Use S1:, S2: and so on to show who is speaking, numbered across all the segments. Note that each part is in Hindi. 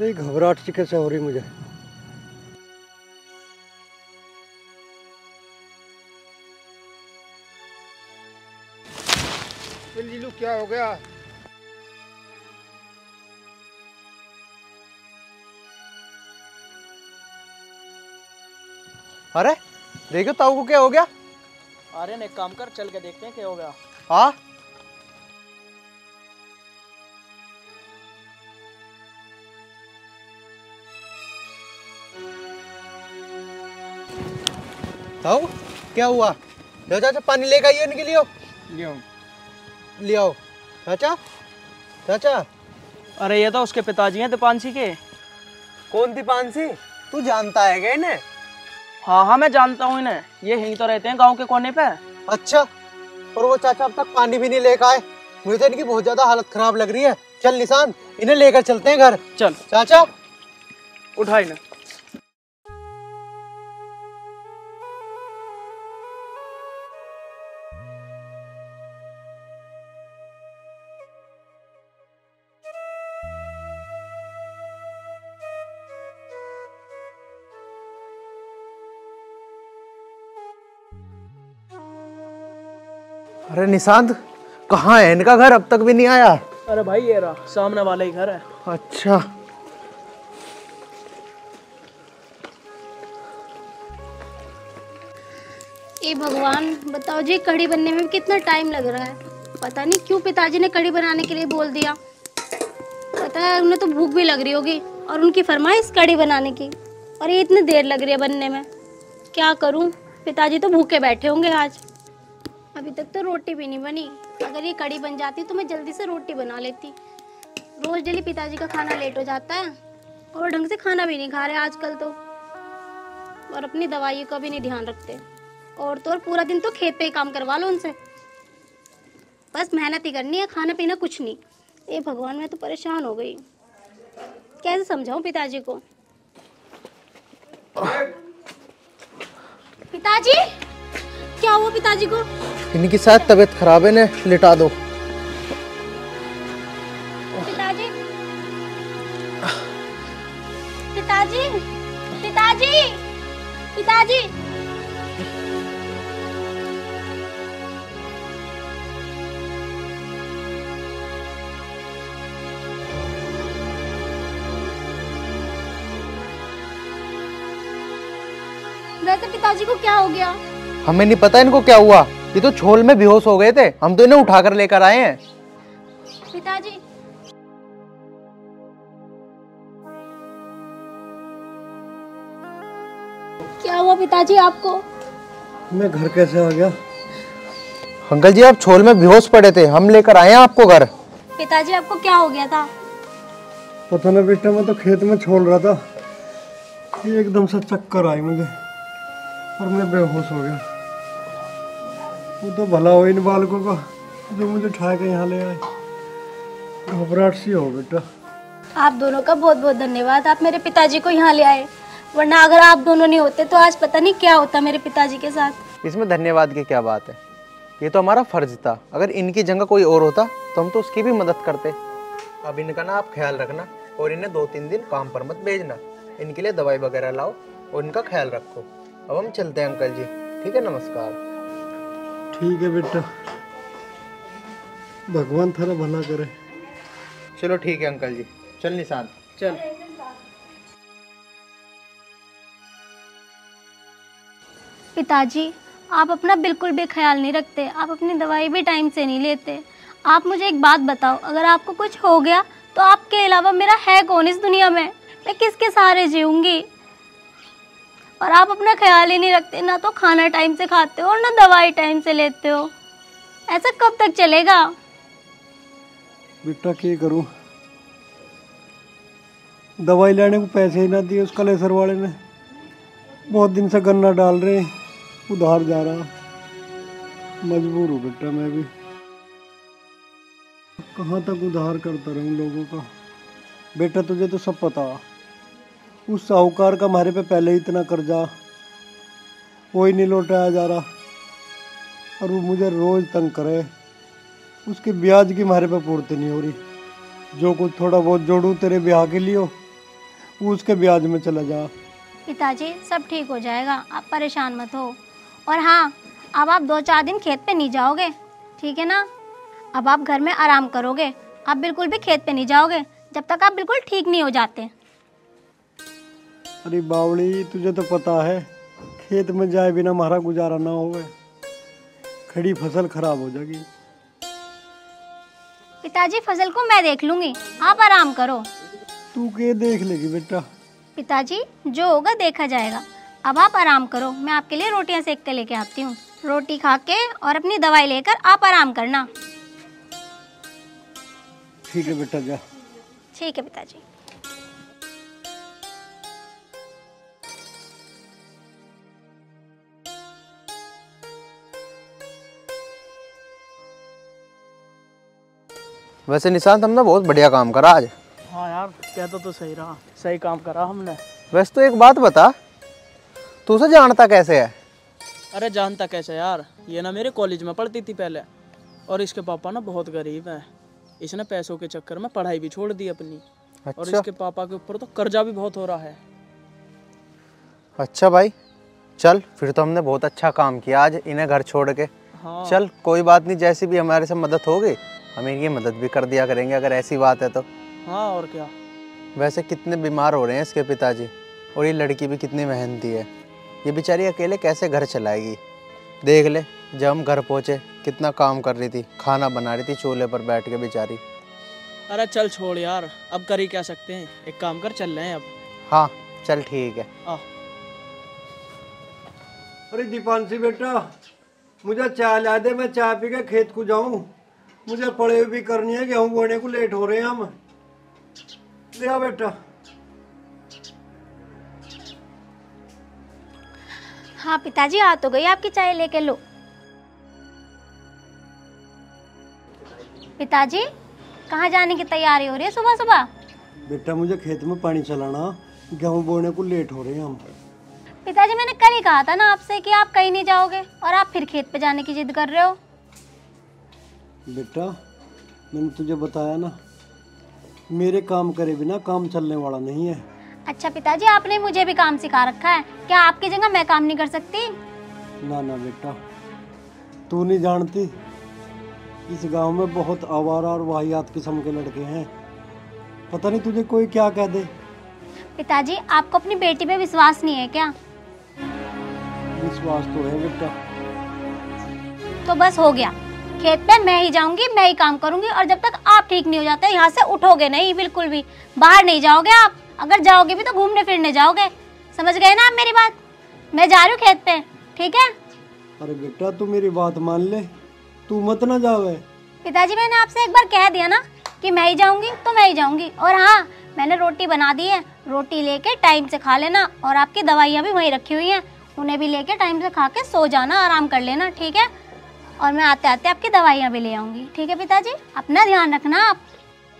S1: अरे घबराहट सी कैसे हो रही मुझे। लीलू क्या हो गया?
S2: अरे देखो ताऊ को क्या हो गया।
S3: अरे एक काम कर, चल के देखते हैं क्या हो गया।
S2: हाँ ताऊ क्या हुआ? जाओ चाचा पानी लेकर आइए इनके लिए। ले आओ चाचा। चाचा
S3: अरे ये तो उसके पिताजी हैं दीपांशी के।
S2: कौन दीपांशी? तू जानता है क्या इन्हें?
S3: हाँ हाँ मैं जानता हूँ इन्हें, ये यहीं तो रहते हैं गांव के कोने पे।
S2: अच्छा, और वो चाचा अब तक पानी भी नहीं लेकर आए। मुझे तो इनकी बहुत ज्यादा हालत खराब लग रही है। चल निशान, इन्हें लेकर चलते हैं घर।
S3: चल
S2: चाचा
S3: उठा इन्हें।
S2: अरे निशांत कहाँ है इनका घर? अब तक भी नहीं आया।
S3: अरे भाई ये रहा सामने वाला ही घर है।
S2: अच्छा
S4: ए भगवान, बताओ जी कढ़ी बनने में कितना टाइम लग रहा है। पता नहीं क्यों पिताजी ने कढ़ी बनाने के लिए बोल दिया। पता है उन्हें तो भूख भी लग रही होगी और उनकी फरमाइश कढ़ी बनाने की, और ये इतनी देर लग रही है बनने में। क्या करूं, पिताजी तो भूखे बैठे होंगे आज। अभी तक तो रोटी भी नहीं बनी। अगर ये कढ़ी बन जाती तो मैं जल्दी से रोटी बना लेती। रोज डेली पिताजी का खाना लेट हो जाता है और ढंग से खाना भी नहीं खा रहे आजकल तो, और अपनी दवाइयों का भी नहीं ध्यान रखते। और तो और पूरा दिन तो खेत पे ही काम करवा लो उनसे। बस मेहनत ही करनी है, खाना पीना कुछ नहीं। ए भगवान, मैं तो परेशान हो गई। कैसे समझाऊं पिताजी को। पिताजी क्या हुआ पिताजी को?
S2: इनकी शायद तबीयत खराब है, इन्हें लिटा दो।
S4: पिताजी पिताजी पिताजी पिताजी वैसे पिताजी को क्या हो गया?
S2: हमें नहीं पता इनको क्या हुआ। ये तो छोल में बेहोश हो गए थे, हम तो इन्हें उठाकर लेकर आए हैं।
S4: पिताजी क्या हुआ पिताजी आपको?
S1: मैं घर कैसे आ गया?
S2: अंकल जी आप छोल में बेहोश पड़े थे, हम लेकर आए हैं आपको घर।
S4: पिताजी आपको क्या हो गया था?
S1: पता नहीं बेटा, मैं तो खेत में छोड़ रहा था, एकदम से चक्कर आई मुझे और मैं बेहोश हो गया। वो तो भला हो इन बालकों का जो मुझे उठा के यहाँ ले आए। घबराहट सी हो बेटा।
S4: आप दोनों का बहुत बहुत धन्यवाद, आप मेरे पिताजी को यहाँ ले आए, वरना अगर आप दोनों नहीं होते तो आज पता नहीं क्या होता मेरे पिताजी के साथ।
S2: इसमें धन्यवाद की क्या बात है, ये तो हमारा फर्ज था। अगर इनकी जगह कोई और होता तो हम तो उसकी भी मदद करते। अब इनका ना आप ख्याल रखना और इन्हें 2-3 दिन काम पर मत भेजना। इनके लिए दवाई वगैरह लाओ और इनका ख्याल रखो। अब हम चलते हैं अंकल जी, ठीक है? नमस्कार।
S1: ठीक है बेटा, भगवान थारा भला करे।
S2: चलो ठीक है अंकल जी, चल निशांत
S3: चल।
S4: पिताजी आप अपना बिल्कुल भी ख्याल नहीं रखते, आप अपनी दवाई भी टाइम से नहीं लेते। आप मुझे एक बात बताओ, अगर आपको कुछ हो गया तो आपके अलावा मेरा है कौन इस दुनिया में? मैं किसके सहारे जीऊंगी? और आप अपना ख्याल ही नहीं रखते, ना तो खाना टाइम से खाते हो और ना दवाई टाइम से लेते हो। ऐसा कब तक चलेगा?
S1: बेटा क्या करूं, दवाई लेने को पैसे ही ना दिए उस कलेसर वाले ने। बहुत दिन से गन्ना डाल रहे हैं, उधार जा रहा। मजबूर हूँ बेटा मैं भी। कहाँ तक उधार करता रहूं लोगों का। बेटा तुझे तो सब पता, उस साहूकार का हमारे पे पहले ही इतना कर्जा, वो ही नहीं लौटाया जा रहा, और वो मुझे रोज तंग करे। उसकी ब्याज की हमारे पे पूर्ति नहीं हो रही। जो कुछ थोड़ा बहुत जोड़ूं तेरे ब्याह के लिए पूछ के ब्याज में चला जा।
S4: पिताजी सब ठीक हो जाएगा, आप परेशान मत हो। और हाँ, अब आप 2-4 दिन खेत पे नहीं जाओगे, ठीक है ना? अब आप घर में आराम करोगे, आप बिल्कुल भी खेत पे नहीं जाओगे जब तक आप बिल्कुल ठीक नहीं हो जाते।
S1: अरे बावड़ी, तुझे तो पता है खेत में जाए बिना हमारा गुजारा ना होवे, खड़ी फसल खराब हो जाएगी।
S4: पिताजी फसल को मैं देख लूंगी, आप आराम करो।
S1: तू के देख लेगी बेटा?
S4: पिताजी जो होगा देखा जाएगा, अब आप आराम करो। मैं आपके लिए रोटियां सेक के लेके आती हूँ, रोटी खा के और अपनी दवाई लेकर आप आराम करना।
S1: ठीक है बेटा, जा।
S4: ठीक है पिताजी।
S2: वैसे निशांत, हमने बहुत बढ़िया काम करा आज।
S3: हाँ यार, कहता तो सही रहा, सही काम करा हमने।
S2: वैसे तो एक बात बता, तू उसे जानता कैसे है?
S3: अरे जानता कैसे यार, ये ना मेरे कॉलेज में पढ़ती थी पहले, और इसके पापा ना बहुत गरीब हैं। इसने पैसों के चक्कर में पढ़ाई भी छोड़ दी अपनी।
S2: अच्छा।
S3: और इसके पापा के ऊपर तो कर्जा भी बहुत हो रहा है।
S2: अच्छा भाई, चल फिर तो हमने बहुत अच्छा काम किया आज इन्हें घर छोड़ के।
S3: हाँ।
S2: चल कोई बात नहीं, जैसी भी हमारे से मदद होगी हम इनकी मदद भी कर दिया करेंगे अगर ऐसी बात है तो।
S3: हाँ और क्या।
S2: वैसे कितने बीमार हो रहे हैं इसके पिताजी, और ये लड़की भी कितनी मेहनती है। ये बेचारी अकेले कैसे घर चलाएगी? देख ले, जब हम घर पहुँचे कितना काम कर रही थी, खाना बना रही थी चूल्हे पर बैठ के बेचारी।
S3: अरे चल छोड़ यार, अब कर ही क्या सकते हैं। एक काम कर, चल रहे हैं अब।
S2: हाँ चल ठीक है।
S3: आ
S1: अरे दीपांशी बेटा, मुझे चाय ला दे, मैं चाय पी के खेत को जाऊं। मुझे पढ़ाई भी करनी है, गेहूं बोने को लेट हो रहे हैं हम। ले आ बेटा।
S4: हाँ पिताजी, आ तो गई आपकी चाय, लेके लो। पिताजी कहाँ जाने की तैयारी हो रही है सुबह सुबह?
S1: बेटा मुझे खेत में पानी चलाना, गेहूं बोने को लेट हो रहे हैं हम।
S4: पिताजी मैंने कल ही कहा था ना आपसे कि आप कहीं नहीं जाओगे, और आप फिर खेत पे जाने की जिद कर रहे हो।
S1: बेटा मैंने तुझे बताया ना, मेरे काम करे बिना काम चलने वाला नहीं है।
S4: अच्छा पिताजी, आपने मुझे भी काम सिखा रखा है क्या? आपकी जगह मैं काम नहीं कर सकती?
S1: ना ना बेटा, तू नहीं जानती, इस गांव में बहुत आवारा और वाहियात किस्म के लड़के हैं। पता नहीं तुझे कोई क्या कह दे।
S4: पिताजी आपको अपनी बेटी पे विश्वास नहीं है क्या?
S1: विश्वास तो है बेटा।
S4: तो बस हो गया, खेत पे मैं ही जाऊंगी, मैं ही काम करूंगी। और जब तक आप ठीक नहीं हो जाते यहाँ से उठोगे नहीं, बिल्कुल भी बाहर नहीं जाओगे आप। अगर जाओगे भी तो घूमने फिरने जाओगे, समझ गए ना आप मेरी बात? मैं जा रही हूँ खेत पे, ठीक है?
S1: अरे बेटा तू मेरी बात मान ले, तू मत ना जावे।
S4: पिताजी मैंने आपसे एक बार कह दिया ना कि मैं ही जाऊंगी तो मैं ही जाऊंगी। और हाँ, मैंने रोटी बना दी है, रोटी लेके टाइम से खा लेना। और आपकी दवाइयाँ भी वहीं रखी हुई हैं, उन्हें भी लेके टाइम से खा के सो जाना, आराम कर लेना, ठीक है? और मैं आते आते आपकी दवाइयाँ भी ले आऊंगी, ठीक है पिताजी? अपना ध्यान रखना आप।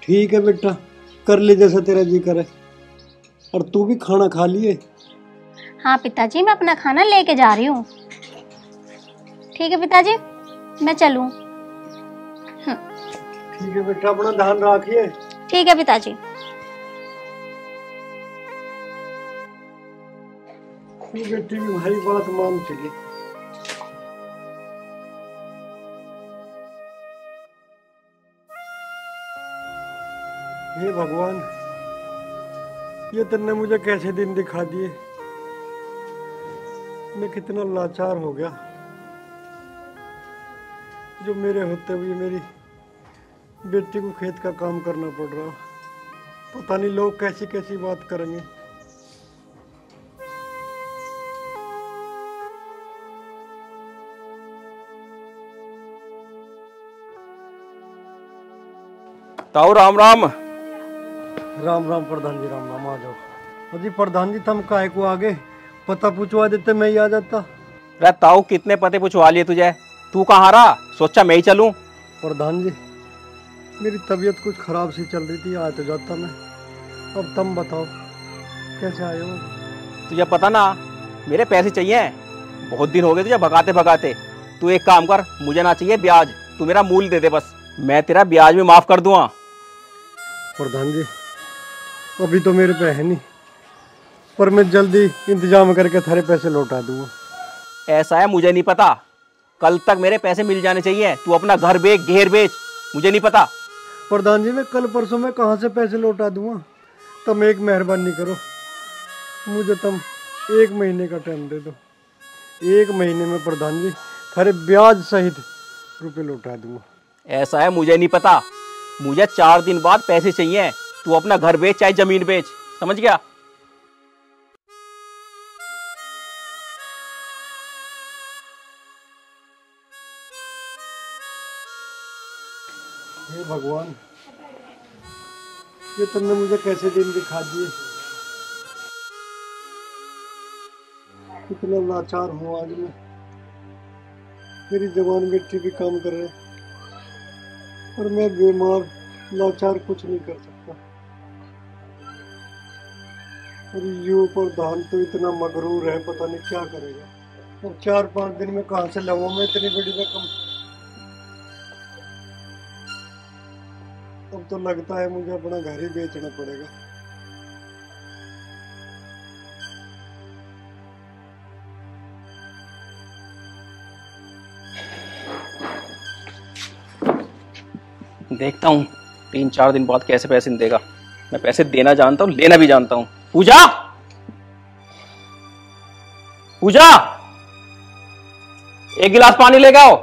S1: ठीक है बेटा, कर ले जैसा तेरा जी करे। और तू भी खाना खा लिए?
S4: हाँ पिताजी, मैं अपना खाना लेके जा रही हूँ। ठीक है पिताजी, मैं चलूँ?
S1: ठीक है बेटा, अपना ध्यान रखिए।
S4: ठीक है पिताजी।
S1: बेटी भी भाई बात मान चली। हे भगवान, ये तुमने मुझे कैसे दिन दिखा दिए। मैं कितना लाचार हो गया, जो मेरे होते हुए मेरी बेटी को खेत का काम करना पड़ रहा। पता नहीं लोग कैसी कैसी बात करेंगे।
S5: ताऊ राम राम।
S1: राम राम प्रधान जी, राम राम। आ जाओ। अजी प्रधान जी, तुम काहे को आगे? पता पूछवा देते, मैं ही आ जाता।
S5: रे ताऊ, कितने पते पूछवा लिए तुझे, तू कहाँ रहा? सोचा मैं ही चलूं।
S1: प्रधान जी, मेरी तबीयत कुछ खराब सी चल रही थी, आ तो जाता मैं। अब तुम बताओ कैसे आए हो?
S5: तुझे पता ना, मेरे पैसे चाहिए। बहुत दिन हो गए तुझे भगाते भगाते। तू एक काम कर, मुझे ना चाहिए ब्याज, तू मेरा मूल दे दे बस, मैं तेरा ब्याज भी माफ कर दूंगा।
S1: प्रधान जी, अभी तो मेरे पे है नहीं, पर मैं जल्दी इंतजाम करके थारे पैसे लौटा दूंगा।
S5: ऐसा है, मुझे नहीं पता। कल तक मेरे पैसे मिल जाने चाहिए। तू अपना घर बेच, घेर बेच, मुझे नहीं पता।
S1: प्रधान जी मैं कल परसों में कहाँ से पैसे लौटा दूंगा? तुम एक मेहरबानी करो, मुझे तुम 1 महीने का टाइम दे दो। 1 महीने में प्रधान जी थारे ब्याज सहित रुपए लौटा दूंगा।
S5: ऐसा है, मुझे नहीं पता। मुझे 4 दिन बाद पैसे चाहिए। तू अपना घर बेच चाहे जमीन बेच, समझ गया?
S1: हे भगवान, ये तुमने मुझे कैसे दिन दिखा दिए। कितना लाचार हूँ आज मैं। मेरी जवान बेटी भी काम कर रहे और मैं बीमार लाचार कुछ नहीं कर सकता। और यू प्रधान तो इतना मगरूर है, पता नहीं क्या करेगा। और 4-5 दिन में कहाँ से लाऊंगा मैं इतनी बड़ी रकम? अब तो लगता है मुझे अपना घर ही बेचना पड़ेगा।
S5: देखता हूँ 3-4 दिन बाद कैसे पैसे देगा। मैं पैसे देना जानता हूँ, लेना भी जानता हूँ। पूजा, पूजा, 1 गिलास पानी लेके आओ।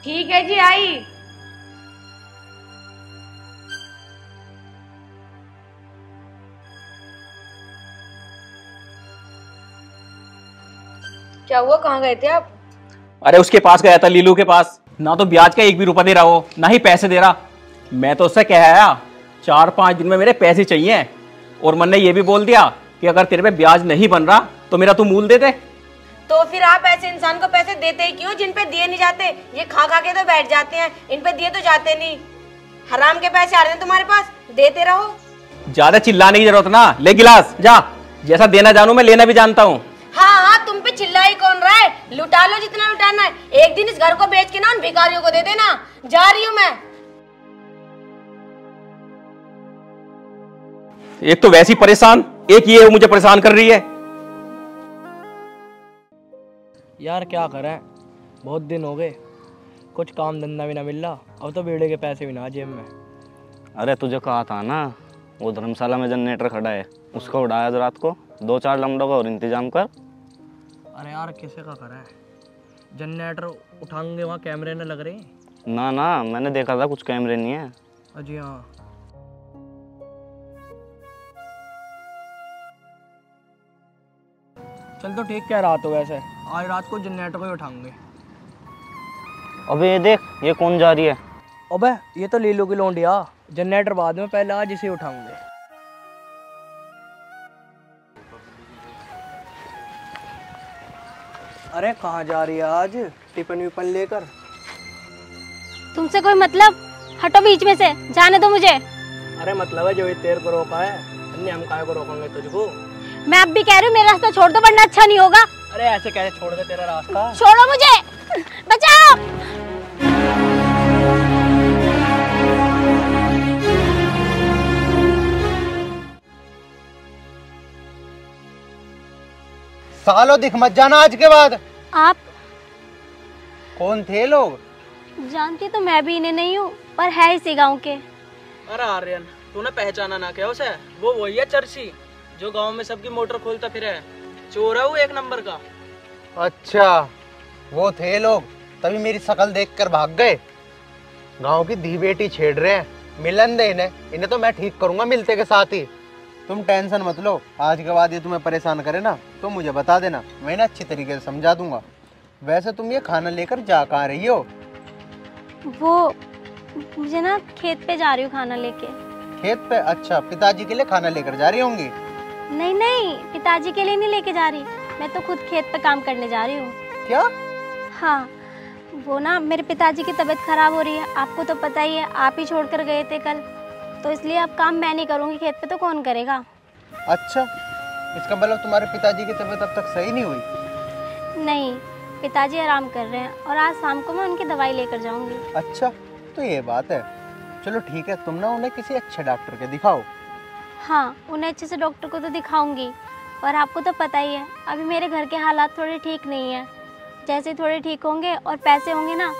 S6: ठीक है जी, आई। क्या हुआ, कहाँ गए थे आप?
S5: अरे उसके पास गया था, लीलू के पास। ना तो ब्याज का 1 भी रुपया दे रहा हो, ना ही पैसे दे रहा। मैं तो उससे कह आया 4-5 दिन में मेरे पैसे चाहिए। और मन ने यह भी बोल दिया कि अगर तेरे पे ब्याज नहीं बन रहा तो मेरा तू मूल दे दे।
S6: तो फिर आप ऐसे इंसान को पैसे देते ही क्यों जिन पे दिए नहीं जाते? ये खा खा के तो बैठ जाते हैं, इन पे दिए तो जाते नहीं। हराम के पैसे आ रहे हैं तुम्हारे पास, देते रहो।
S5: ज्यादा चिल्लाने की जरूरत ना, ले गिलास जा। जैसा देना जानू मैं, लेना भी जानता हूँ।
S6: हाँ हाँ, तुम पे चिल्ला ही कौन रहा है? लुटा लो जितना लुटाना है। एक दिन इस घर को बेच के ना उन भिखारियों को दे देना। जा रही हूँ मैं।
S5: एक तो वैसी परेशान, एक ये मुझे परेशान कर रही है।
S3: यार क्या करें, बहुत दिन हो गए, कुछ काम धंधा भी ना मिल रहा। अब तो बेड़े के पैसे भी ना जेब में।
S7: अरे तुझे कहा था ना, वो धर्मशाला में जनरेटर खड़ा है, उसको उड़ाया आज रात को। 2-4 लमड़ों का और इंतजाम कर।
S3: अरे यार किसे का करें, जनरेटर उठाएंगे वहाँ कैमरे न लग रहे।
S7: ना ना, मैंने देखा था कुछ कैमरे नहीं है।
S3: अजी हाँ, चल तो ठीक कह रहा तो। वैसे आज रात को जनरेटर को ही उठाएंगे।
S7: अबे ये देख, ये कौन जा रही है?
S3: अबे ये तो लीलो की लौंडिया। जनरेटर बाद में, पहले आज इसे उठाऊंगे। अरे कहाँ जा रही है आज, टिफिन विपन लेकर?
S4: तुमसे कोई मतलब? हटो बीच में से, जाने दो मुझे।
S3: अरे मतलब है जो ये तेरे को रोका है, अन्य हम काहे को रोकेंगे तुझको?
S4: मैं अब भी कह रही हूँ मेरा रास्ता छोड़ दो वरना अच्छा नहीं होगा।
S3: अरे ऐसे कैसे छोड़ दे तेरा रास्ता?
S4: छोड़ो मुझे, बचाओ।
S2: सालों दिख मत जाना आज के बाद।
S4: आप
S2: कौन थे लोग?
S4: जानती तो मैं भी इन्हें नहीं हूँ, पर है इसी गांव के।
S3: अरे आर्यन, तूने पहचाना ना क्या उसे? वो वही है चर्ची जो गांव में सबकी मोटर खोलता फिर है। चोर है वो 1 नंबर का।
S2: अच्छा, वो थे लोग, तभी मेरी शक्ल देखकर भाग गए। गांव की धी बेटी छेड़ रहे हैं, मिलन दे इन्हें तो मैं ठीक करूंगा मिलते के साथ ही। तुम टेंशन मत लो, आज के बाद ये तुम्हें परेशान करे ना तो मुझे बता देना, मैं इन्हें अच्छी तरीके से समझा दूंगा। वैसे तुम ये खाना लेकर जा कहाँ रही हो?
S4: वो मुझे ना खेत पे जा रही हूँ खाना लेके।
S2: खेत पे? अच्छा, पिताजी के लिए खाना लेकर जा रही होंगी।
S4: नहीं नहीं, पिताजी के लिए नहीं लेके जा रही, मैं तो खुद खेत पे काम करने जा रही हूँ।
S2: क्या?
S4: हाँ, वो ना मेरे पिताजी की तबीयत खराब हो रही है, आपको तो पता ही है, आप ही छोड़कर गए थे कल, तो इसलिए अब काम मैं नहीं करूँगी खेत पे, तो कौन करेगा?
S2: अच्छा, इसका मतलब तुम्हारे पिताजी की तबीयत अब तक सही नहीं हुई?
S4: नहीं, पिताजी आराम कर रहे हैं और आज शाम को मैं उनकी दवाई लेकर जाऊंगी।
S2: अच्छा, तो ये बात है। चलो ठीक है, तुम ना उन्हें किसी अच्छे डॉक्टर के दिखाओ।
S4: हाँ, उन्हें अच्छे से डॉक्टर को तो दिखाऊंगी, पर आपको तो पता ही है अभी मेरे घर के हालात थोड़े ठीक नहीं है। जैसे थोड़े ठीक होंगे और पैसे होंगे ना,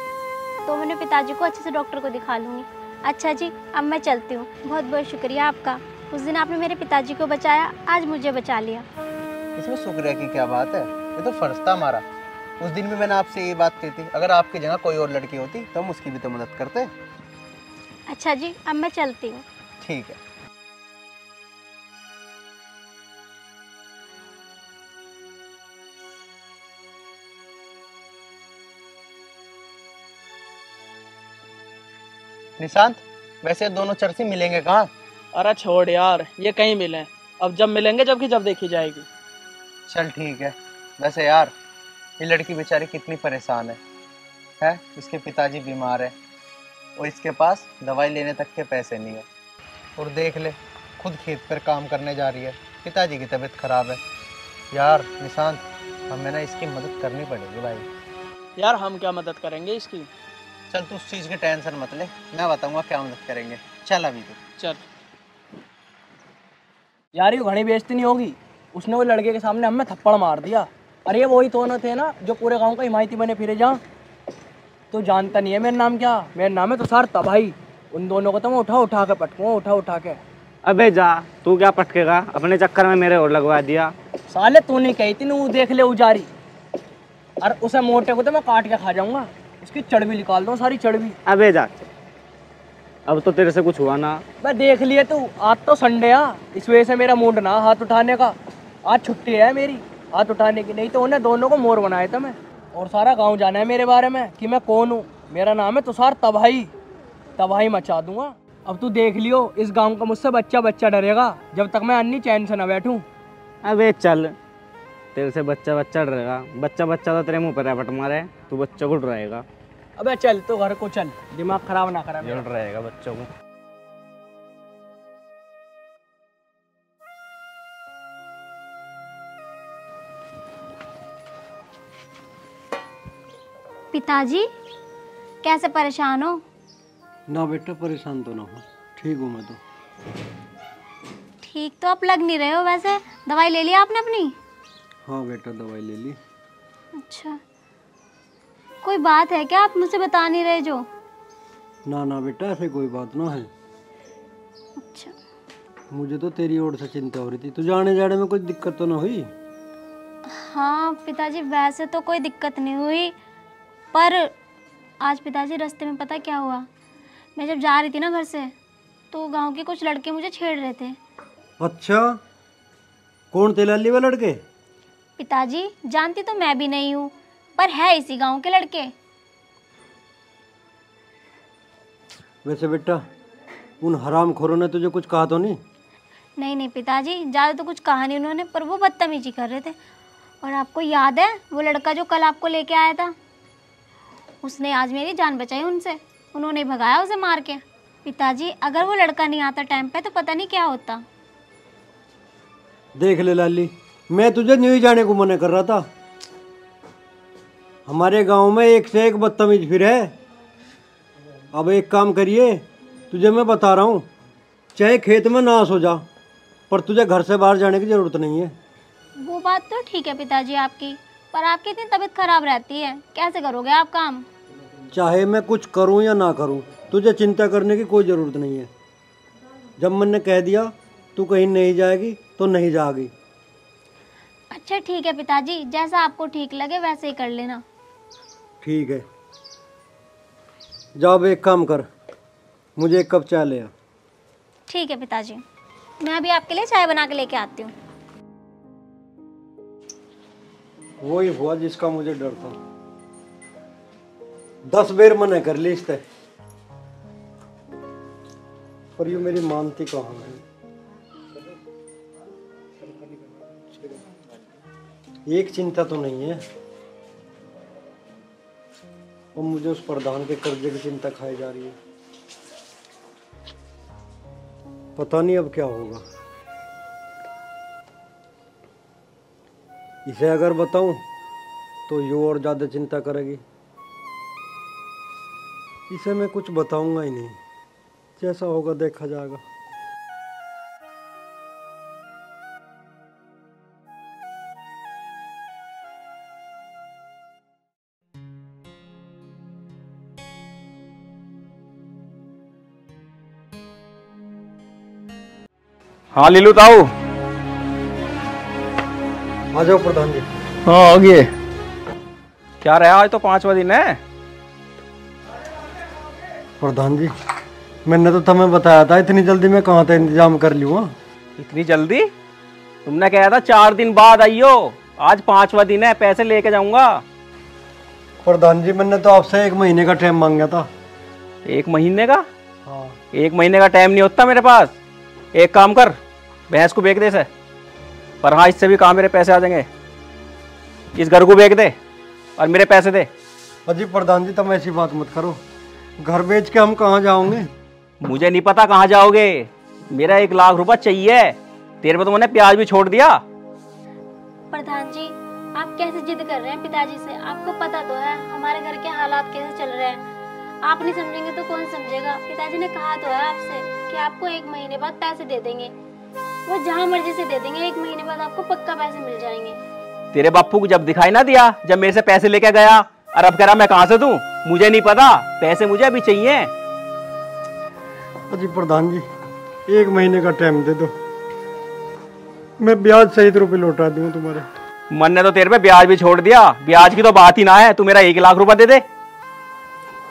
S4: तो मैंने पिताजी को अच्छे से डॉक्टर को दिखा लूँगी। अच्छा जी, अब मैं चलती हूँ। बहुत बहुत शुक्रिया आपका। उस दिन आपने मेरे पिताजी को बचाया, आज मुझे बचा लिया।
S2: इसमें शुक्रिया की क्या बात है, ये तो फर्ज था हमारा। उस दिन भी मैंने आपसे ये बात कही थी, अगर आपकी जगह कोई और लड़की होती तो हम उसकी भी तो मदद करते।
S4: अच्छा जी, अब मैं चलती हूँ।
S2: ठीक है। निशांत, वैसे दोनों चर्ची मिलेंगे कहाँ?
S3: अरे छोड़ यार, ये कहीं मिले, अब जब मिलेंगे जबकि जब देखी जाएगी।
S2: चल ठीक है। वैसे यार, ये लड़की बेचारी कितनी परेशान है? इसके पिताजी बीमार है और इसके पास दवाई लेने तक के पैसे नहीं है। और देख ले, खुद खेत पर काम करने जा रही है, पिताजी की तबीयत खराब है। यार निशांत, हमें ना इसकी मदद करनी पड़ेगी भाई।
S3: यार हम क्या मदद करेंगे इसकी?
S2: चल तू उस चीज़ की टेंशन मत ले, मैं बताऊंगा क्या मदद करेंगे। चल अभी तो
S3: चल यार, ये घड़ी बेइज्जती नहीं होगी? उसने वो लड़के के सामने हमें थप्पड़ मार दिया। अरे ये वही तो न थे ना जो पूरे गांव का हिमायती बने फिरे जहाँ। तो जानता नहीं है मेरा नाम क्या? मेरा नाम है तुषार तबाही। उन दोनों को तो मैं उठा उठा के पटकूंगा, उठा उठा के।
S7: अबे जा, तू क्या पटकेगा? अपने चक्कर में मेरे और लगवा दिया।
S3: साले तू नहीं कही थी वो देख ले उजारी। और उसे मोटे को तो मैं काट के खा जाऊंगा, उसकी चर्बी निकाल दूँ, सारी चर्बी।
S7: अबे जा, अब तो तेरे से कुछ हुआ ना?
S3: मैं देख लिए तू, आज तो संडे आ, इस वजह से मेरा मूड ना हाथ उठाने का। आज छुट्टी है मेरी हाथ उठाने की, नहीं तो उन्हें दोनों को मोर बनाया था मैं। और सारा गांव जाना है मेरे बारे में कि मैं कौन हूँ। मेरा नाम है तुषार तबाही, तबाही मचा दूंगा। अब तू देख लियो, इस गांव का मुझसे बच्चा बच्चा डरेगा जब तक मैं अन्नी चैन से न बैठूं।
S7: अबे चल, तेरे से बच्चा बच्चा डरेगा? बच्चा बच्चा तो तेरे मुंह पर रैपट मारे, तू बच्चों को डराएगा।
S3: अबे चल तो घर को चल, दिमाग खराब ना करा मेरा।
S7: डराएगा बच्चों को।
S4: पिताजी कैसे परेशान हो?
S1: ना बेटा, परेशान तो ना हो, ठीक हूँ मैं तो।
S4: ठीक तो आप लग नहीं रहे हो। वैसे दवाई ले लिया आपने अपनी?
S1: हाँ बेटा, दवाई ले ली।
S4: अच्छा, कोई बात है क्या आप मुझसे बता नहीं रहे जो?
S1: ना ना बेटा, ऐसे कोई बात ना है।
S4: अच्छा,
S1: मुझे तो तेरी ओर से चिंता हो रही थी, तुझे आने जाने में कुछ दिक्कत तो ना हुई?
S4: हाँ पिताजी, वैसे तो कोई दिक्कत नहीं हुई, पर आज पिताजी रास्ते में पता क्या हुआ? मैं जब जा रही थी ना घर से, तो गांव के कुछ लड़के मुझे छेड़ रहे थे।
S1: अच्छा, कौन थे लाली वाले लड़के?
S4: पिताजी जानती तो मैं भी नहीं हूँ, पर है इसी गांव के लड़के।
S1: वैसे बेटा, उन हरामखोरों ने तुझे कुछ कहा तो नहीं?
S4: नहीं नहीं पिताजी, ज़्यादा तो कुछ कहा नहीं उन्होंने, पर वो बदतमीजी कर रहे थे। और आपको याद है वो लड़का जो कल आपको लेके आया था, उसने आज मेरी जान बचाई उनसे, उन्होंने भगाया उसे मार के। पिताजी अगर वो लड़का नहीं आता टाइम पे तो पता नहीं क्या होता।
S1: देख ले लाली, मैं तुझे नहीं जाने को मना कर रहा था। हमारे गांव में एक से एक बदतमीज फिर है। अब एक काम करिए, तुझे मैं बता रहा हूँ, चाहे खेत में नाश हो जा, पर तुझे घर से बाहर जाने की जरूरत नहीं है।
S4: वो बात तो ठीक है पिताजी आपकी, पर आपकी इतनी तबीयत खराब रहती है, कैसे करोगे आप काम?
S1: चाहे मैं कुछ करूं या ना करूं, तुझे चिंता करने की कोई ज़रूरत नहीं है। जब मैंने कह दिया तू कहीं नहीं जाएगी तो नहीं जाएगी।
S4: अच्छा ठीक है पिताजी, जैसा आपको ठीक लगे वैसे ही कर लेना।
S1: ठीक है, जाओ एक काम कर, मुझे एक कप चाय ले आ।
S4: ठीक है पिताजी, मैं अभी आपके लिए चाय बना के लेके आती हूँ।
S1: वही हुआ जिसका मुझे डर था। 10 बेर मना कर ली इससे, पर ये मेरी मानती कहाँ है। एक चिंता तो नहीं है, और मुझे उस प्रधान के कर्जे की चिंता खाई जा रही है। पता नहीं अब क्या होगा। इसे अगर बताऊं तो ये और ज्यादा चिंता करेगी। इसे मैं कुछ बताऊंगा ही नहीं, जैसा होगा देखा जाएगा।
S5: हाँ लीलू ताऊ।
S1: आ जाओ प्रधान जी।
S5: हाँ आ गए। क्या रहा, आज तो 5वां दिन है।
S1: प्रधान जी मैंने तो तुम्हें बताया था इतनी जल्दी मैं कहाँ था इंतजाम कर लूँ।
S5: इतनी जल्दी? तुमने कहा था 4 दिन बाद आइयो, आज 5वां दिन है, पैसे लेके जाऊंगा।
S1: प्रधान जी मैंने तो आपसे 1 महीने का टाइम मांगा था।
S5: 1 महीने का?
S1: हाँ
S5: 1 महीने का टाइम नहीं होता मेरे पास। एक काम कर, भैंस को बेच दे से। पर हाँ, इससे भी कहाँ मेरे पैसे आ जाएंगे। इस घर को बेच दे और मेरे पैसे दे।
S1: अजी प्रधान जी तुम ऐसी बात मत करो, घर बेच के हम कहाँ जाओगे।
S5: मुझे नहीं पता कहाँ जाओगे, मेरा 1 लाख रुपया चाहिए। तेरे पे तो मैंने प्याज भी छोड़ दिया।
S4: प्रधान जी आप कैसे जिद कर रहे हैं पिताजी से? आपको पता तो है हमारे घर के हालात कैसे चल रहे हैं। आप नहीं समझेंगे तो कौन समझेगा। पिताजी ने कहा तो है आपसे कि आपको 1 महीने बाद पैसे दे देंगे। वो जहाँ मर्जी से दे देंगे, 1 महीने बाद आपको पक्का पैसे मिल जाएंगे।
S5: तेरे बापू को जब दिखाई ना दिया, जब मेरे से पैसे लेके गया, और अब कह रहा मैं कहाँ से दूं? मुझे नहीं पता, पैसे मुझे अभी चाहिए।
S1: अजी प्रधान जी 1 महीने का टाइम दे दो, मैं ब्याज सहित रुपए लौटा दूँ तुम्हारे।
S5: मन ने तो तेरे पे ब्याज भी छोड़ दिया, ब्याज की तो बात ही ना है। तू मेरा 1 लाख रुपया दे दे।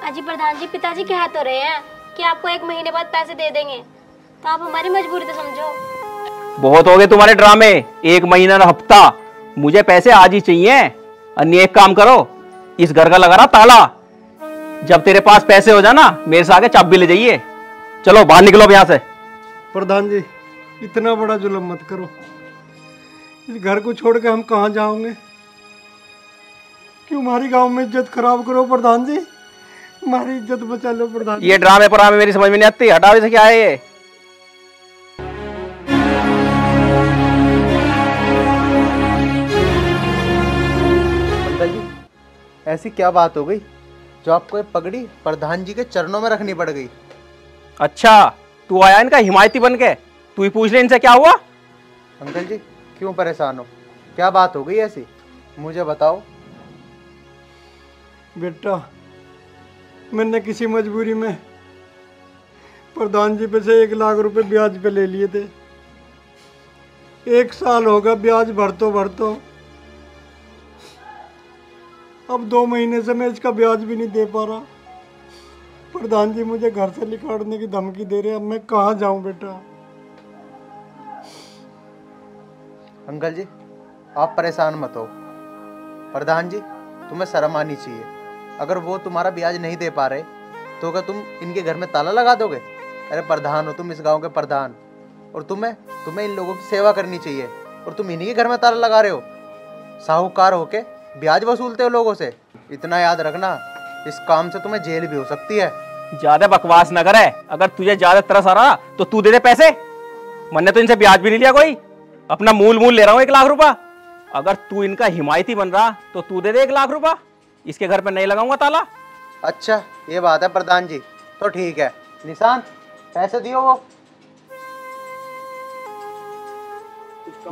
S4: अजी प्रधान जी पिताजी कह तो रहे हैं कि आपको 1 महीने बाद पैसे दे देंगे, तो आप हमारी मजबूरी तो समझो।
S5: बहुत हो गए तुम्हारे ड्रामे। 1 महीना ना हफ्ता, मुझे पैसे आज ही चाहिए। अन्य एक काम करो, इस घर का लगा रहा ताला, जब तेरे पास पैसे हो जाना मेरे से आगे चाबी ले जाइए। चलो बाहर निकलो यहाँ से।
S1: प्रधान जी इतना बड़ा जुल्म मत करो, इस घर को छोड़ के हम कहाँ जाओगे। क्यों हमारी गांव में इज्जत खराब करो प्रधान जी, हमारी इज्जत बचा लो प्रधान जी।
S5: ये ड्रामे पर मेरी समझ में नहीं आती, हटाओ इसे। क्या है ये?
S2: अंकल जी ऐसी क्या बात हो गई जो आपको ये पगड़ी प्रधान जी के चरणों में रखनी पड़ गई?
S5: अच्छा तू आया इनका हिमायती बन के, तू ही पूछ ले इनसे क्या हुआ।
S2: अंकल जी क्यों परेशान हो, क्या बात हो गई ऐसी, मुझे बताओ।
S1: बेटा मैंने किसी मजबूरी में प्रधान जी पे से 1 लाख रुपए ब्याज पे ले लिए थे। 1 साल होगा ब्याज भरतो अब 2 महीने से मैं इसका ब्याज भी नहीं दे पा रहा। प्रधान जी मुझे घर से निकालने की धमकी दे रहे हैं, अब मैं कहाँ जाऊं बेटा।
S2: अंकल जी आप परेशान मत हो, प्रधान जी तुम्हें शर्म आनी चाहिए। अगर वो तुम्हारा ब्याज नहीं दे पा रहे तो क्या तुम इनके घर में ताला लगा दोगे? अरे प्रधान हो तुम, इस गांव के प्रधान, और तुम्हें इन लोगों की सेवा करनी चाहिए, और तुम इन्हीं के घर में ताला लगा रहे हो। साहूकार होके ब्याज वसूलते हो लोगों से। इतना याद रखना, इस काम से तुम्हें जेल भी हो सकती है।
S5: ज्यादा बकवास न करे, अगर तुझे ज्यादा तरस आ रहा तो तू दे दे पैसे। मैंने तो इनसे ब्याज भी नहीं लिया कोई, अपना मूल ले रहा हूँ 1 लाख रुपया। अगर तू इनका हिमायती बन रहा तो तू दे दे 1 लाख रुपया, इसके घर पे नहीं लगाऊंगा ताला।
S2: अच्छा ये बात है प्रधान जी, तो ठीक है। निशान पैसे दियो वो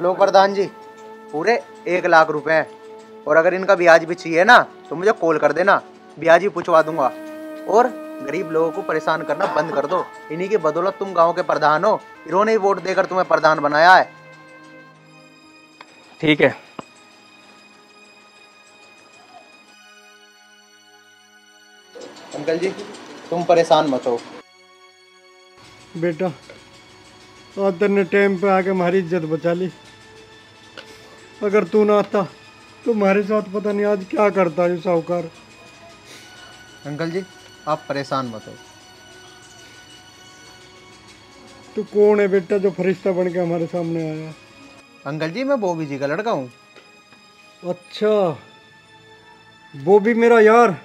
S2: लो प्रधान जी, पूरे 1 लाख रुपए। और अगर इनका ब्याज भी चाहिए ना तो मुझे कॉल कर देना, ब्याज भी पूछवा दूंगा। और गरीब लोगों को परेशान करना बंद कर दो, इन्हीं की बदौलत तुम गांव के प्रधान हो, इन्होंने ही वोट देकर तुम्हें प्रधान बनाया है।
S5: ठीक है।
S2: अंकल जी तुम परेशान मत हो।
S1: बेटा आज तेने टाइम पे आके हमारी इज्जत बचा ली, अगर तू ना आता तो हमारे साथ पता नहीं आज क्या करता है साहूकार।
S2: अंकल जी आप परेशान मत हो।
S1: तू कौन है बेटा जो फरिश्ता बन के हमारे सामने आया?
S2: अंकल जी मैं बॉबी जी का लड़का हूँ।
S1: अच्छा वो भी मेरा यार,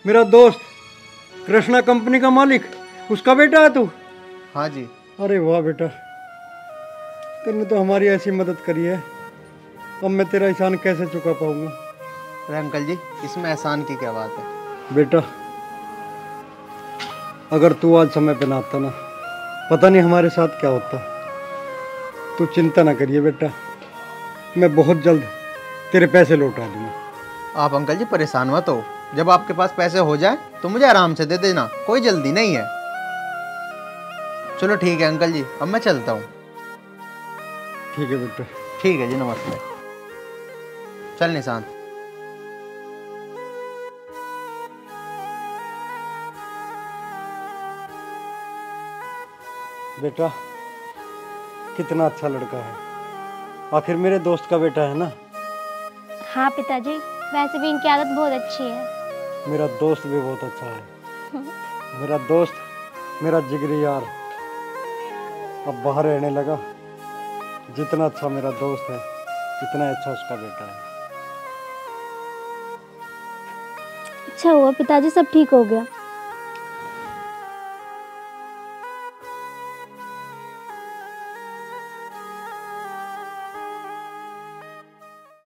S1: मेरा दोस्त, कृष्णा कंपनी का मालिक, उसका बेटा है तू?
S2: हाँ जी।
S1: अरे वाह बेटा, तूने तो हमारी ऐसी मदद करी है, अब मैं तेरा एहसान कैसे चुका पाऊंगा।
S2: अरे अंकल जी इसमें एहसान की क्या बात है।
S1: बेटा अगर तू आज समय पे ना आता ना, पता नहीं हमारे साथ क्या होता। तू चिंता ना करिए बेटा, मैं बहुत जल्द तेरे पैसे लौटा दूंगा।
S2: आप अंकल जी परेशान मत हो, जब आपके पास पैसे हो जाए तो मुझे आराम से दे देना, कोई जल्दी नहीं है। चलो ठीक है अंकल जी, अब मैं चलता हूँ।
S1: ठीक है बेटा।
S2: ठीक है जी, नमस्ते। चल निशांत।
S1: बेटा कितना अच्छा लड़का है, आखिर मेरे दोस्त का बेटा है ना।
S4: हाँ पिताजी, वैसे भी इनकी आदत बहुत अच्छी है।
S1: मेरा दोस्त भी बहुत अच्छा है। मेरा दोस्त, मेरा जिगरी यार अब बाहर रहने लगा। जितना अच्छा मेरा दोस्त है उतना अच्छा उसका बेटा है।
S4: अच्छा हुआ पिताजी, सब ठीक हो गया।